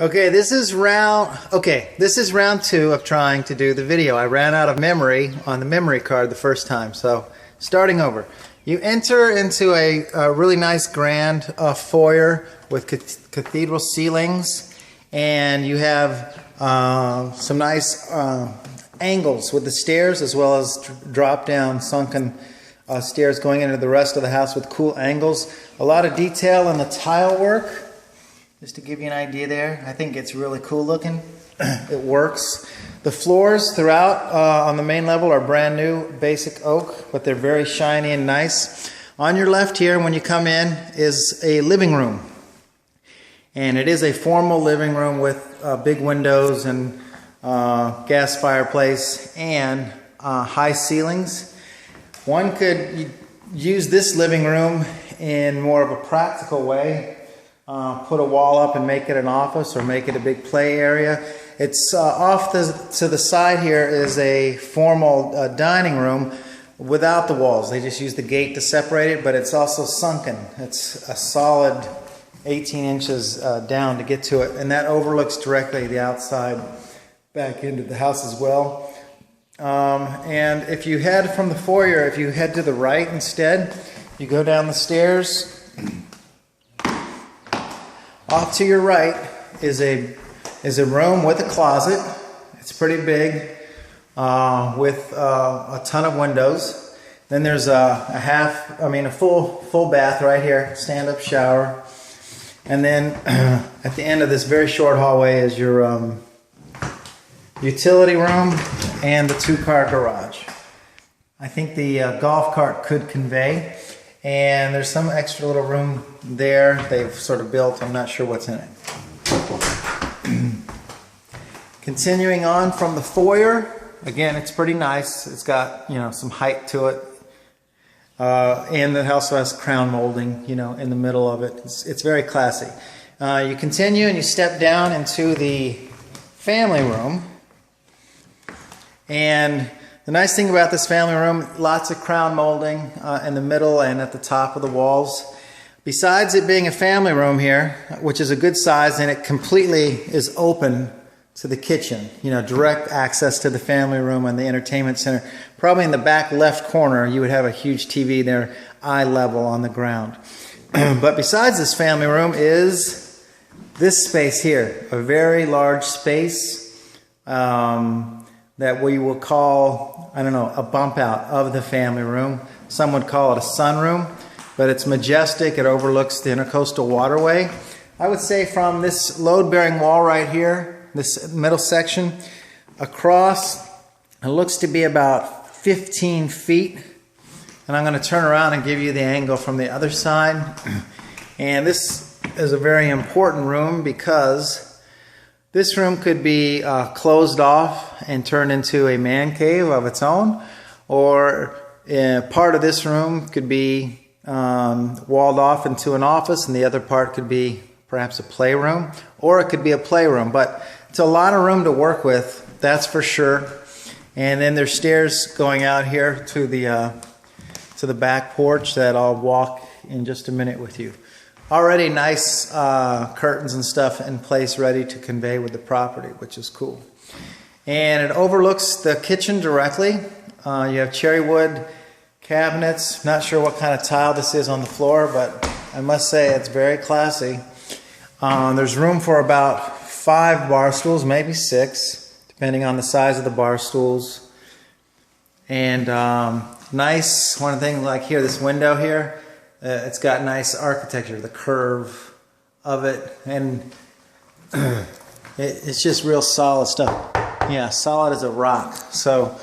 Okay, this is round two of trying to do the video. I ran out of memory on the memory card the first time, so starting over. You enter into a really nice grand foyer with cathedral ceilings, and you have some nice angles with the stairs, as well as drop down sunken stairs going into the rest of the house with cool angles. A lot of detail in the tile work. Just to give you an idea there, I think it's really cool looking. It works. The floors throughout on the main level are brand new basic oak, but they're very shiny and nice. On your left here, when you come in, is a living room. And it is a formal living room with big windows and gas fireplace and high ceilings. One could use this living room in more of a practical way. Put a wall up and make it an office, or make it a big play area. It's off to the side here is a formal dining room without the walls. They just use the gate to separate it, but it's also sunken. It's a solid 18 inches down to get to it, and that overlooks directly the outside back into the house as well. And if you head from the foyer, if you head to the right instead, you go down the stairs. Off to your right is a room with a closet. It's pretty big with a ton of windows. Then there's a full bath right here, stand-up shower. And then at the end of this very short hallway is your utility room and the two-car garage. I think the golf cart could convey. And there's some extra little room there they've sort of built. I'm not sure what's in it. Continuing on from the foyer, again, it's pretty nice. It's got, some height to it. And it also has crown molding, in the middle of it. It's very classy. You continue and you step down into the family room. And the nice thing about this family room, lots of crown molding in the middle and at the top of the walls. Besides it being a family room here, which is a good size, and it completely is open to the kitchen. Direct access to the family room and the entertainment center. Probably in the back left corner, you would have a huge TV there, eye level on the ground. But besides this family room is this space here, a very large space. That we will call, a bump out of the family room. Some would call it a sunroom, but it's majestic. It overlooks the intercoastal waterway. I would say from this load-bearing wall right here, this middle section, across, it looks to be about 15 feet. And I'm going to turn around and give you the angle from the other side. And this is a very important room because this room could be closed off and turned into a man cave of its own, or part of this room could be walled off into an office, and the other part could be perhaps a playroom, or it could be a playroom. But it's a lot of room to work with, that's for sure. And then there's stairs going out here to the back porch that I'll walk in just a minute with you. Already nice curtains and stuff in place ready to convey with the property, which is cool. And it overlooks the kitchen directly. You have cherry wood cabinets. Not sure what kind of tile this is on the floor, but I must say it's very classy. There's room for about 5 bar stools, maybe 6, depending on the size of the bar stools. And nice, one thing like here, this window here, it's got nice architecture, the curve of it, and it's just real solid stuff. Yeah, solid as a rock. So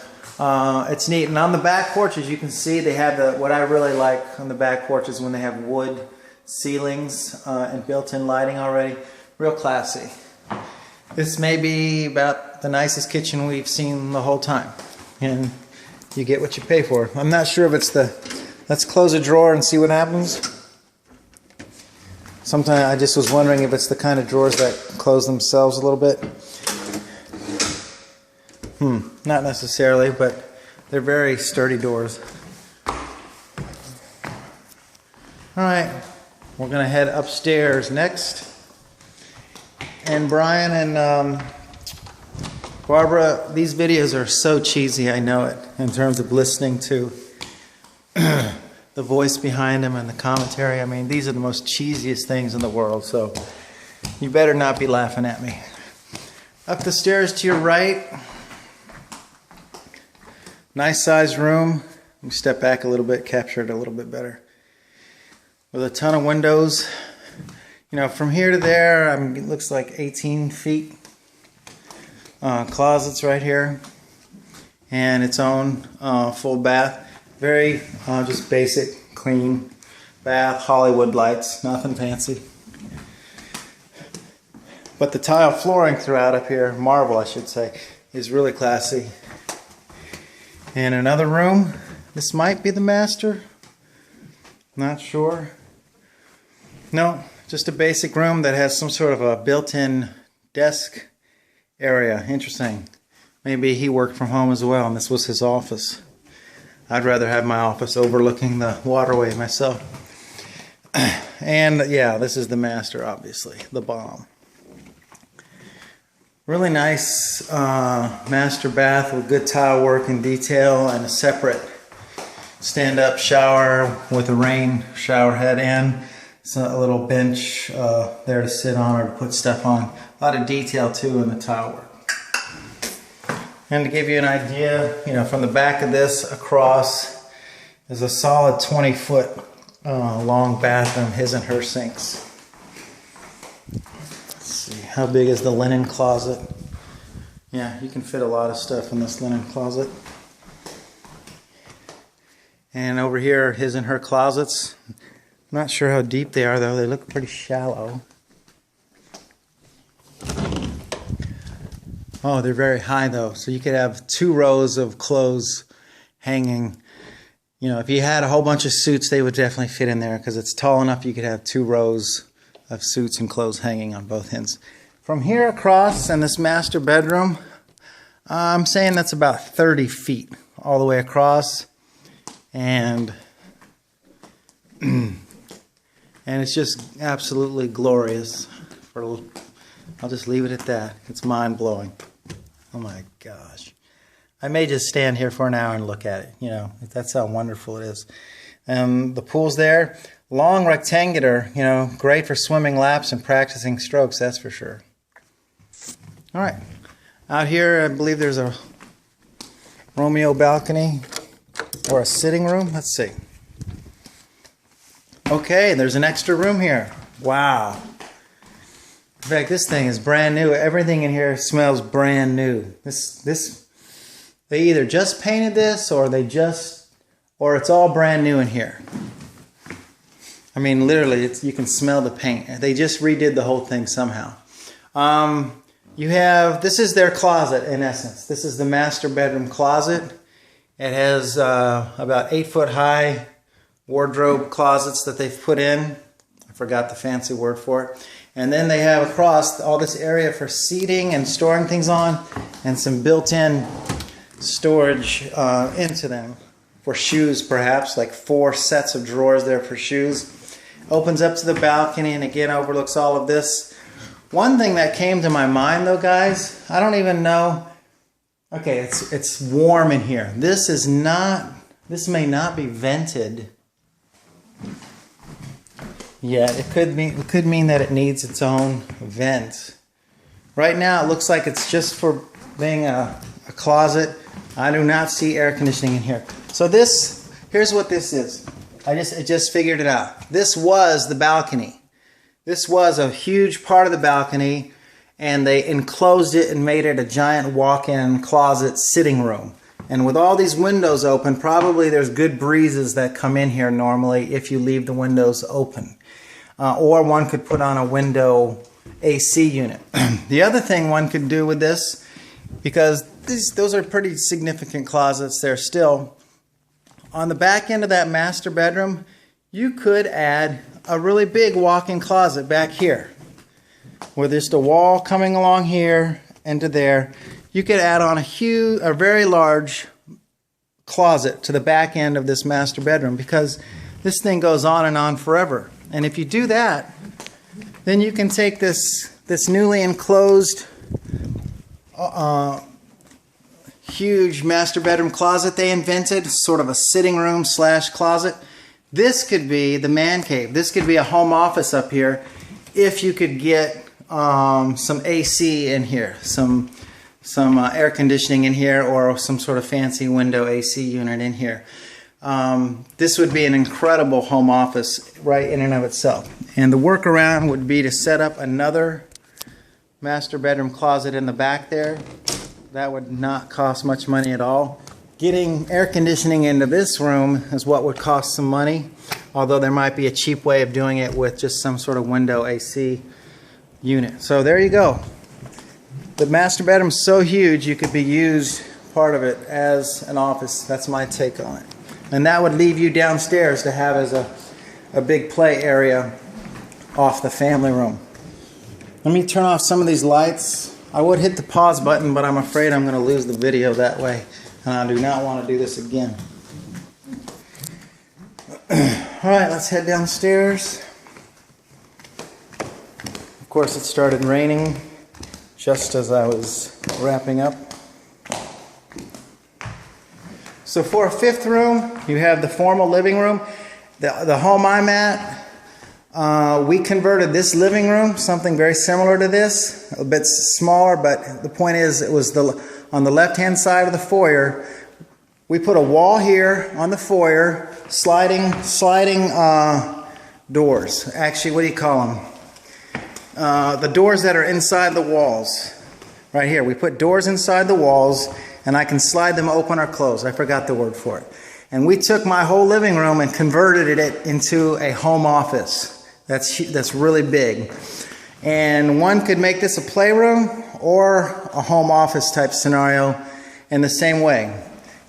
it's neat. And on the back porch, as you can see, they have what I really like on the back porch is when they have wood ceilings and built-in lighting already. Real classy. This may be about the nicest kitchen we've seen the whole time. And you get what you pay for. I'm not sure if it's let's close a drawer and see what happens. Sometimes I just was wondering if it's the kind of drawers that close themselves a little bit. Not necessarily, but they're very sturdy doors. Alright, we're going to head upstairs next. And Brian and Barbara, these videos are so cheesy, I know it, in terms of listening to the voice behind them and the commentary. I mean, these are the most cheesiest things in the world, so you better not be laughing at me. Up the stairs to your right, nice sized room. Let me step back a little bit, capture it a little bit better. With a ton of windows. You know, from here to there, it looks like 18 feet. Closets right here. And its own full bath. Very just basic, clean bath, Hollywood lights, nothing fancy. But the tile flooring throughout up here, marble I should say, is really classy. And another room. This might be the master. Not sure. No, just a basic room that has some sort of a built-in desk area. Interesting. Maybe he worked from home as well and this was his office. I'd rather have my office overlooking the waterway myself. And yeah, this is the master, obviously, the bomb. Really nice master bath with good tile work and detail and a separate stand-up shower with a rain shower head and a little bench there to sit on or to put stuff on. A lot of detail too in the tile work. And to give you an idea, you know, from the back of this across is a solid 20-foot long bathroom, his and her sinks. Let's see, how big is the linen closet? Yeah, you can fit a lot of stuff in this linen closet. And over here, his and her closets. Not sure how deep they are though, they look pretty shallow. Oh, they're very high though, so you could have 2 rows of clothes hanging. You know, if you had a whole bunch of suits, they would definitely fit in there because it's tall enough you could have 2 rows of suits and clothes hanging on both ends. From here across in this master bedroom, I'm saying that's about 30 feet all the way across. And it's just absolutely glorious. I'll just leave it at that. It's mind-blowing. Oh my gosh. I may just stand here for an hour and look at it. You know, that's how wonderful it is. The pool's there. Long, rectangular, you know, great for swimming laps and practicing strokes, that's for sure. All right. Out here, I believe there's a Romeo balcony or a sitting room. Let's see. Okay, there's an extra room here. Wow. In fact, this thing is brand new. Everything in here smells brand new. They either just painted this or it's all brand new in here. I mean, literally, you can smell the paint. They just redid the whole thing somehow. This is their closet in essence. This is the master bedroom closet. It has about 8-foot high wardrobe closets that they've put in. I forgot the fancy word for it. And then they have across all this area for seating and storing things on and some built-in storage into them for shoes perhaps, like 4 sets of drawers there for shoes. Opens up to the balcony and again overlooks all of this. One thing that came to my mind though, guys, I don't even know. Okay, it's warm in here. This may not be vented. Yeah, it could mean that it needs its own vent. Right now it looks like it's just for being a closet. I do not see air conditioning in here. So here's what this is. I just figured it out. This was the balcony. This was a huge part of the balcony and they enclosed it and made it a giant walk-in closet sitting room. And with all these windows open, probably there's good breezes that come in here normally if you leave the windows open. Or one could put on a window AC unit. The other thing one could do with this, because those are pretty significant closets there still, on the back end of that master bedroom, you could add a really big walk-in closet back here. With just a wall coming along here into there, you could add on a very large closet to the back end of this master bedroom because this thing goes on and on forever. And if you do that, then you can take this this newly enclosed huge master bedroom closet they invented, sort of a sitting room / closet. This could be the man cave. This could be a home office up here if you could get some AC in here, some air conditioning in here, or some sort of fancy window AC unit in here. This would be an incredible home office right in and of itself. And the workaround would be to set up another master bedroom closet in the back there. That would not cost much money at all. Getting air conditioning into this room is what would cost some money, although there might be a cheap way of doing it with just some sort of window AC unit. So there you go. The master bedroom is so huge you could be used, part of it, as an office. That's my take on it. And that would leave you downstairs to have as a big play area off the family room. Let me turn off some of these lights. I would hit the pause button, but I'm afraid I'm going to lose the video that way. And I do not want to do this again. Alright, let's head downstairs. Of course, it started raining just as I was wrapping up. So for a fifth room, you have the formal living room. The home I'm at, we converted this living room, something very similar to this, a bit smaller, but the point is it was on the left-hand side of the foyer. We put a wall here on the foyer, sliding doors. Actually, what do you call them? The doors that are inside the walls. Right here, we put doors inside the walls, and I can slide them open or close. I forgot the word for it. And we took my whole living room and converted it into a home office. That's really big. And one could make this a playroom or a home office type scenario in the same way.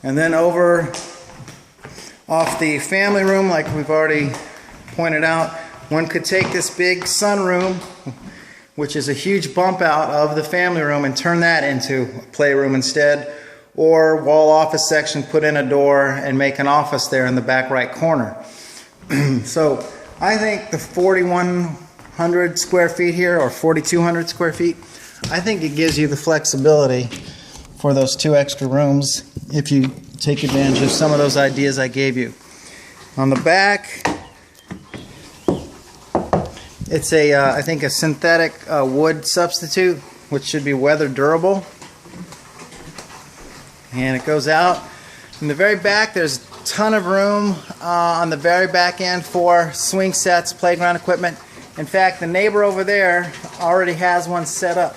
And then over off the family room, like we've already pointed out, one could take this big sunroom, which is a huge bump out of the family room, and turn that into a playroom instead, or wall office section, put in a door and make an office there in the back right corner. So I think the 4,100 square feet here, or 4,200 square feet, I think it gives you the flexibility for those 2 extra rooms if you take advantage of some of those ideas I gave you. On the back, it's I think a synthetic wood substitute, which should be weather durable. And it goes out. In the very back, there's a ton of room on the very back end for swing sets, playground equipment. In fact, the neighbor over there already has one set up.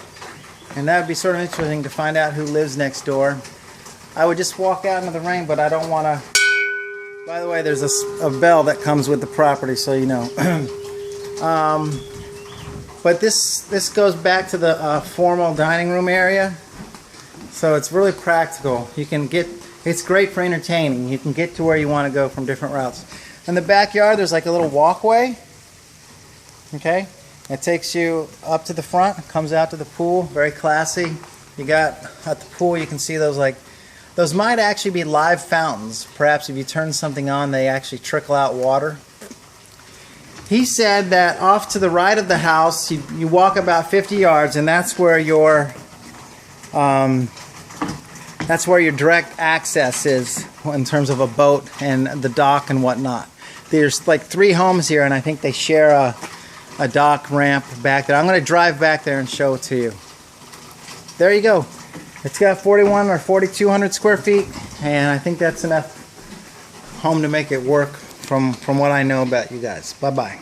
And that would be sort of interesting to find out who lives next door. I would just walk out into the rain, but I don't want to. By the way, there's a bell that comes with the property, so you know. But this goes back to the formal dining room area. So it's really practical. You can get, it's great for entertaining. You can get to where you want to go from different routes. In the backyard, there's like a little walkway. Okay, it takes you up to the front, comes out to the pool. Very classy. You got at the pool, you can see those might actually be live fountains. Perhaps if you turn something on, they actually trickle out water. He said that off to the right of the house, you walk about 50 yards, and that's where your direct access is in terms of a boat and the dock and whatnot. There's like 3 homes here, and I think they share a dock ramp back there. I'm going to drive back there and show it to you. There you go. It's got 41 or 4,200 square feet, and I think that's enough home to make it work from what I know about you guys. Bye-bye.